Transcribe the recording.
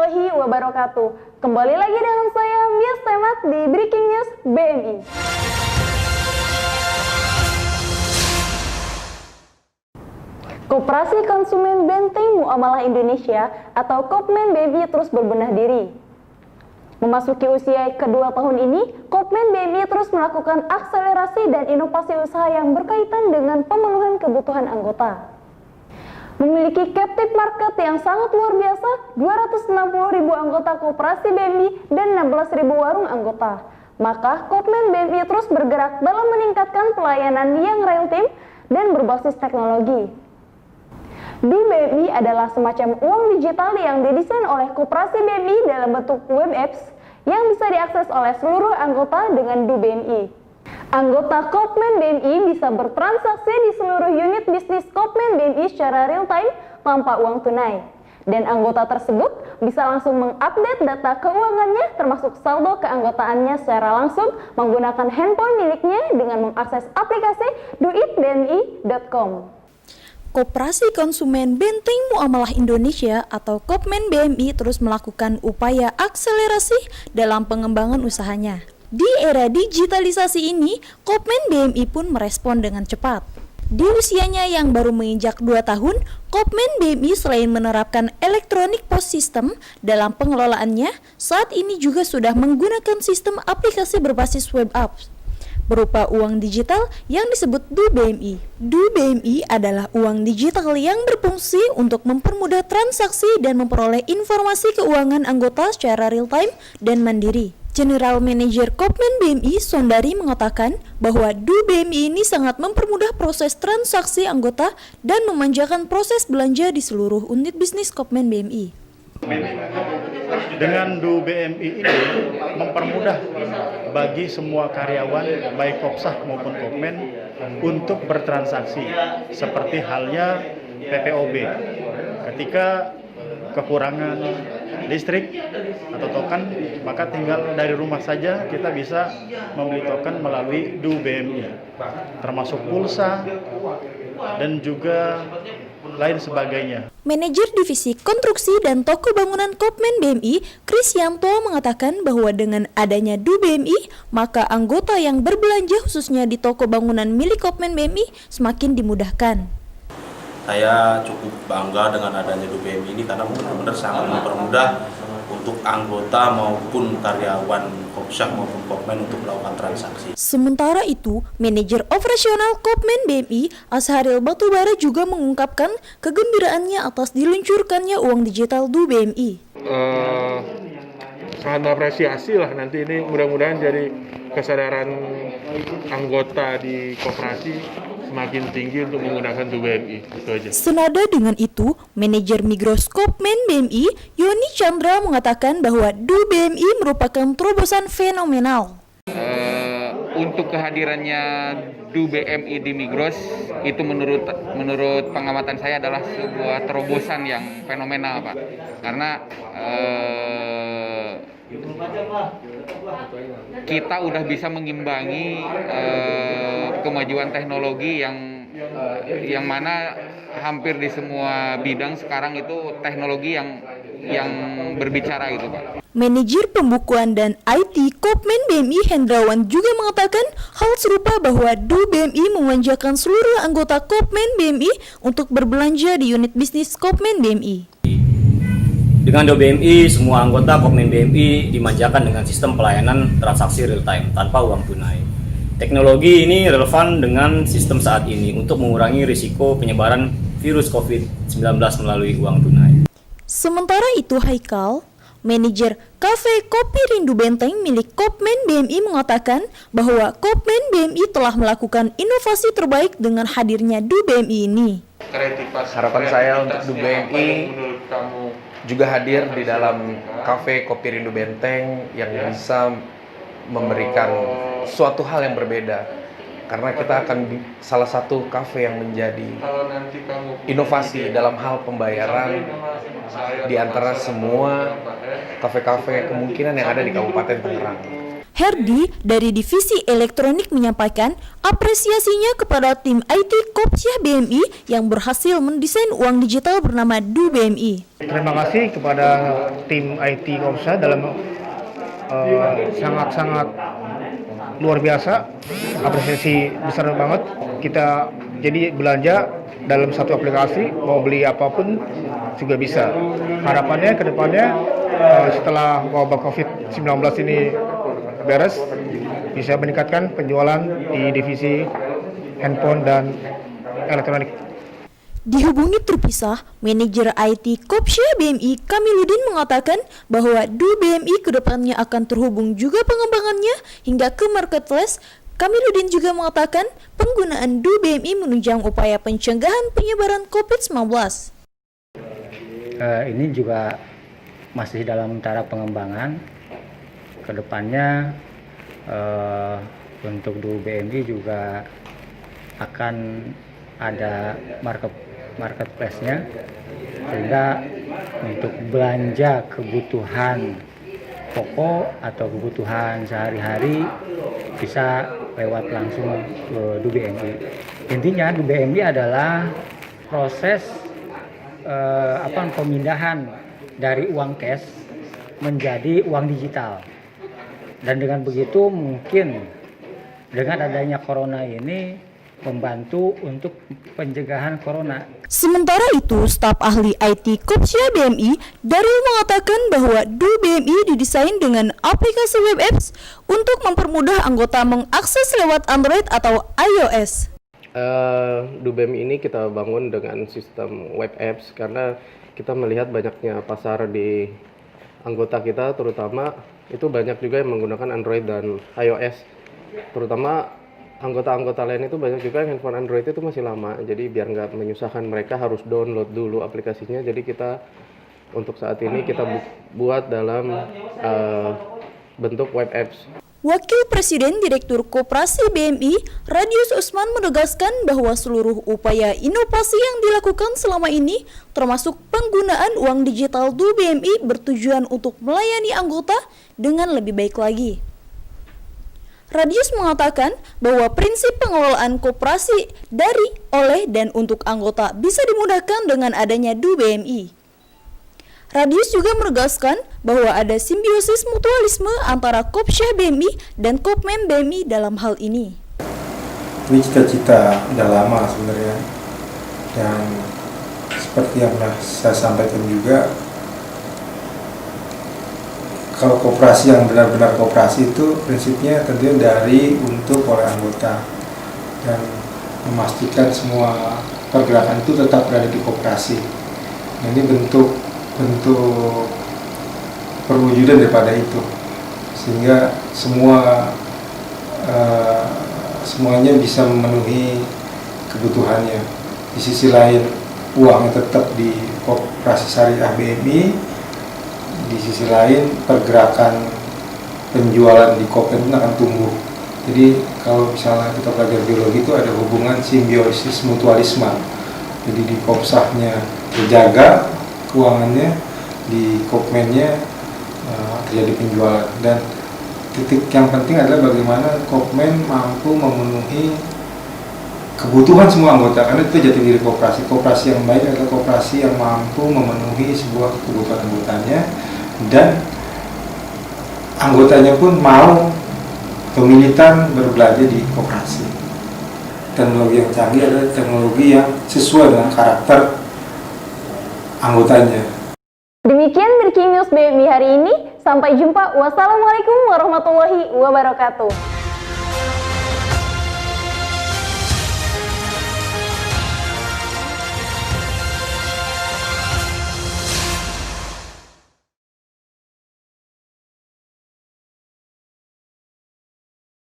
warahmatullahi wabarakatuh. Kembali lagi dengan saya Mias Temat di Breaking News BMI. Koperasi Konsumen Benteng Muamalah Indonesia atau Kopmen BMI terus berbenah diri. Memasuki usia kedua tahun ini, Kopmen BMI terus melakukan akselerasi dan inovasi usaha yang berkaitan dengan pemenuhan kebutuhan anggota. Memiliki captive market yang sangat luar biasa, 260.000 anggota koperasi BMI dan 16.000 warung anggota. Maka Kopmen BMI terus bergerak dalam meningkatkan pelayanan yang real time dan berbasis teknologi. DuBMI adalah semacam uang digital yang didesain oleh koperasi BMI dalam bentuk web apps yang bisa diakses oleh seluruh anggota dengan DuBMI. Anggota Kopmen BMI bisa bertransaksi di seluruh unit bisnis Kopmen BMI secara real time tanpa uang tunai. Dan anggota tersebut bisa langsung mengupdate data keuangannya termasuk saldo keanggotaannya secara langsung menggunakan handphone miliknya dengan mengakses aplikasi duitbmi.com. Koperasi Konsumen Benteng Muamalah Indonesia atau Kopmen BMI terus melakukan upaya akselerasi dalam pengembangan usahanya. Di era digitalisasi ini, Kopmen BMI pun merespon dengan cepat. Di usianya yang baru menginjak 2 tahun, Kopmen BMI selain menerapkan electronic POS system dalam pengelolaannya, saat ini juga sudah menggunakan sistem aplikasi berbasis web apps berupa uang digital yang disebut DuBMI. DuBMI adalah uang digital yang berfungsi untuk mempermudah transaksi dan memperoleh informasi keuangan anggota secara real time dan mandiri. General Manager Kopmen BMI Sondari mengatakan bahwa DuBMI ini sangat mempermudah proses transaksi anggota dan memanjakan proses belanja di seluruh unit bisnis Kopmen BMI. Dengan DuBMI ini mempermudah bagi semua karyawan baik Kopsah maupun Kopmen untuk bertransaksi seperti halnya PPOB. Ketika kekurangan listrik atau token, maka tinggal dari rumah saja kita bisa membeli token melalui DuBMI, termasuk pulsa dan juga lain sebagainya. Manajer Divisi Konstruksi dan Toko Bangunan Kopmen BMI, Krisyanto mengatakan bahwa dengan adanya DuBMI, maka anggota yang berbelanja khususnya di toko bangunan milik Kopmen BMI semakin dimudahkan. Saya cukup bangga dengan adanya DuBMI ini karena benar-benar sangat mempermudah untuk anggota maupun karyawan Kopsah maupun Kopmen untuk melakukan transaksi. Sementara itu, Manajer Operasional Kopmen BMI, Asharil Batubara juga mengungkapkan kegembiraannya atas diluncurkannya uang digital DuBMI. Sangat mengapresiasi lah, nanti ini mudah-mudahan jadi kesadaran anggota di koperasi semakin tinggi untuk menggunakan DuBMI. Itu aja. Senada dengan itu, Manajer Migros Kopmen BMI, Yoni Chandra mengatakan bahwa DuBMI merupakan terobosan fenomenal. Untuk kehadirannya DuBMI di Migros itu menurut pengamatan saya adalah sebuah terobosan yang fenomenal, Pak. Karena kita udah bisa mengimbangi kemajuan teknologi yang mana hampir di semua bidang sekarang itu teknologi yang berbicara gitu, Pak. Manajer Pembukuan dan IT Kopmen BMI Hendrawan juga mengatakan hal serupa bahwa DuBMI memanjakan seluruh anggota Kopmen BMI untuk berbelanja di unit bisnis Kopmen BMI. Dengan DuBMI, semua anggota Kopmen BMI dimanjakan dengan sistem pelayanan transaksi real time tanpa uang tunai. Teknologi ini relevan dengan sistem saat ini untuk mengurangi risiko penyebaran virus COVID-19 melalui uang tunai. Sementara itu, Haikal, Manajer Cafe Kopi Rindu Benteng milik Kopmen BMI mengatakan bahwa Kopmen BMI telah melakukan inovasi terbaik dengan hadirnya DuBMI ini. Harapan saya untuk DuBMI juga hadir di dalam Cafe Kopi Rindu Benteng yang bisa memberikan suatu hal yang berbeda. Karena kita akan salah satu kafe yang menjadi inovasi dalam hal pembayaran di antara semua kafe-kafe kemungkinan yang ada di Kabupaten Tangerang. Herdi dari Divisi Elektronik menyampaikan apresiasinya kepada tim IT Kopsyah BMI yang berhasil mendesain uang digital bernama Du BMI. Terima kasih kepada tim IT Kopsyah dalam sangat-sangat luar biasa, apresiasi besar banget. Kita jadi belanja dalam satu aplikasi, mau beli apapun juga bisa. Harapannya ke depannya setelah wabah COVID-19 ini beres, bisa meningkatkan penjualan di divisi handphone dan elektronik. Dihubungi terpisah, manajer IT Kopsyah BMI Kamiludin mengatakan bahwa Du BMI kedepannya akan terhubung juga pengembangannya hingga ke marketplace. Kamiludin juga mengatakan penggunaan Du BMI menunjang upaya pencegahan penyebaran COVID-19. Ini juga masih dalam taraf pengembangan. Kedepannya untuk Du BMI juga akan ada marketplace-nya, sehingga untuk belanja kebutuhan pokok atau kebutuhan sehari-hari bisa lewat langsung ke Du BMI. Intinya Du BMI adalah proses pemindahan dari uang cash menjadi uang digital. Dan dengan begitu mungkin dengan adanya corona ini membantu untuk pencegahan corona. Sementara itu, staf ahli IT Kopsyah BMI Darul mengatakan bahwa Du BMI didesain dengan aplikasi web apps untuk mempermudah anggota mengakses lewat Android atau iOS. Du BMI ini kita bangun dengan sistem web apps karena kita melihat banyaknya pasar di anggota kita, terutama itu banyak juga yang menggunakan Android dan iOS. Terutama anggota-anggota lain itu banyak juga yang handphone Android itu masih lama, jadi biar nggak menyusahkan mereka harus download dulu aplikasinya. Jadi kita untuk saat ini kita buat dalam bentuk web apps. Wakil Presiden Direktur Koperasi BMI, Radius Usman menegaskan bahwa seluruh upaya inovasi yang dilakukan selama ini, termasuk penggunaan uang digital Du BMI, bertujuan untuk melayani anggota dengan lebih baik lagi. Radius mengatakan bahwa prinsip pengelolaan koperasi dari, oleh, dan untuk anggota bisa dimudahkan dengan adanya Du BMI. Radius juga menegaskan bahwa ada simbiosis mutualisme antara Kopsyah BMI dan Kopmen BMI dalam hal ini. Ini cita-cita udah lama sebenarnya, dan seperti yang pernah saya sampaikan juga, kalau koperasi yang benar-benar koperasi itu prinsipnya tentunya dari, untuk, oleh anggota, dan memastikan semua pergerakan itu tetap berada di koperasi. Nah, ini bentuk perwujudan daripada itu, sehingga semuanya bisa memenuhi kebutuhannya. Di sisi lain uangnya tetap di Koperasi Syariah BMI, di sisi lain pergerakan penjualan di Kopmen akan tumbuh. Jadi kalau misalnya kita belajar biologi itu ada hubungan simbiosis mutualisme. Jadi di Kopsahnya terjaga keuangannya, di Kopmennya terjadi penjualan. Dan titik yang penting adalah bagaimana Kopmen mampu memenuhi kebutuhan semua anggota, karena itu jati diri koperasi. Koperasi yang baik adalah koperasi yang mampu memenuhi sebuah kebutuhan anggotanya, dan anggotanya pun mau atau militan berbelanja di koperasi. Teknologi yang canggih adalah teknologi yang sesuai dengan karakter anggotanya. Demikian Breaking News BMI hari ini. Sampai jumpa. Wassalamualaikum warahmatullahi wabarakatuh.